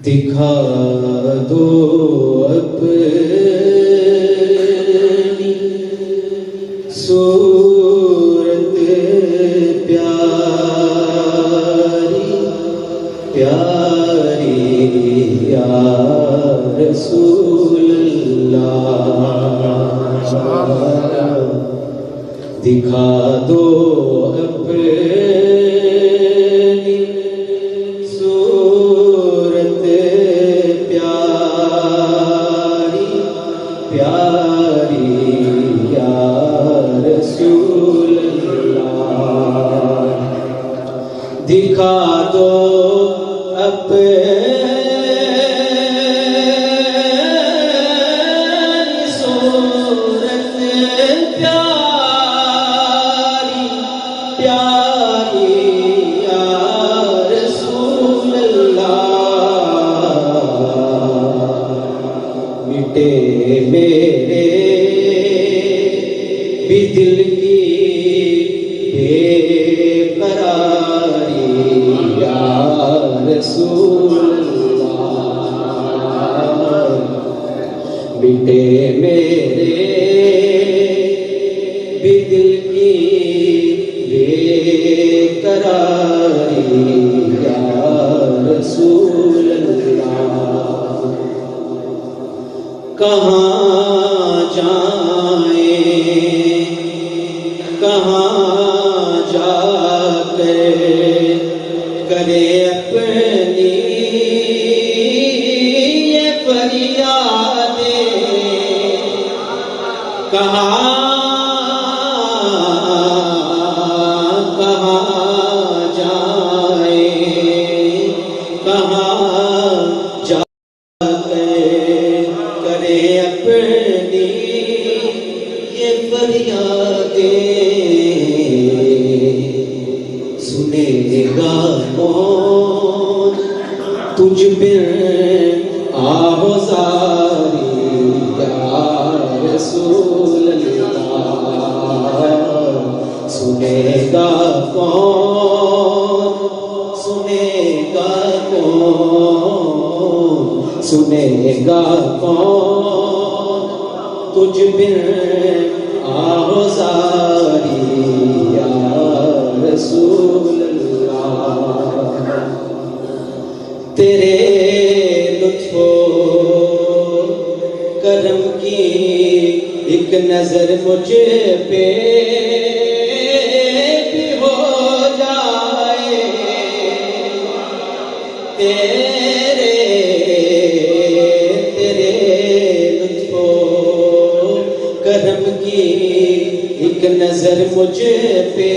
دکھا دو اپنی صورت پیاری پیاری یا رسول اللہ، دکھا دو اپنی صورت پیاری پیاری یا رسول اللہ، دکھا دو اپنی صورت پیاری پیاری یا رسول اللہ، مٹے میرے بھی دل کی بے قراری یا رسول اللہ، مٹے میرے بھی دل کی بے قراری یا رسول اللہ، کہاں جائیں کہاں جا کر کرے اپنی یہ فریادیں، کہاں جائیں کہاں جا کرے اپنی یہ فریادیں، سنے گا کون تجھ پر آہوزاری یا رسول اللہ، سنے گا کون سنے گا کون سنے گا کون تجھ پر آہوزاری یا رسول اللہ، تیرے لطف و کرم کی ایک نظر مجھ پہ بھی ہو جائے، تیرے لطف و کرم کی ایک نظر مجھ پہ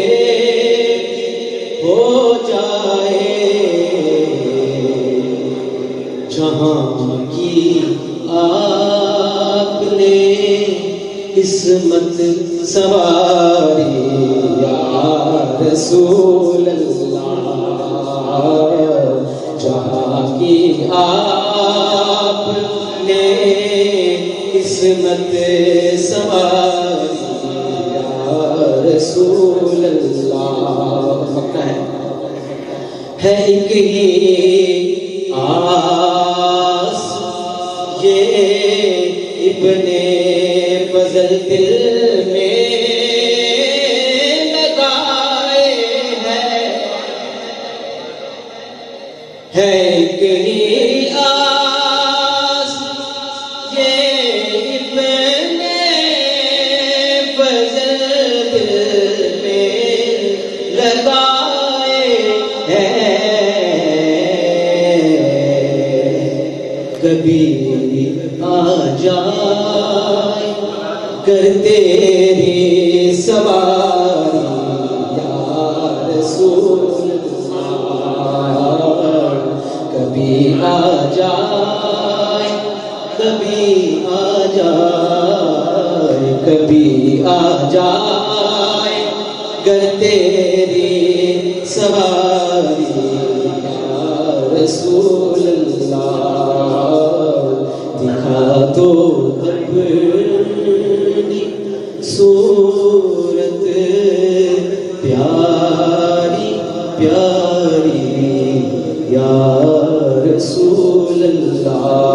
ہو جائے، جہاں کی آپ نے عصمت سواری یا رسول اللہ، جہاں کی آپ نے عصمت سواری یا رسول اللہ، مکہ ہے ایک ہی آس یہ ابن فضل دل میں لگائے ہے ایک ہی آس یہ ابن فضل دل میں لگائے ہیں، کبھی آ جائے کر تیری سواری یا رسول اللہ، کبھی آ جائے کبھی آ جائے کبھی آ جائے کر تیری سواری یا رسول اللہ، دکھا دو اپنی صورت پیاری پیاری یا رسول رسول اللہ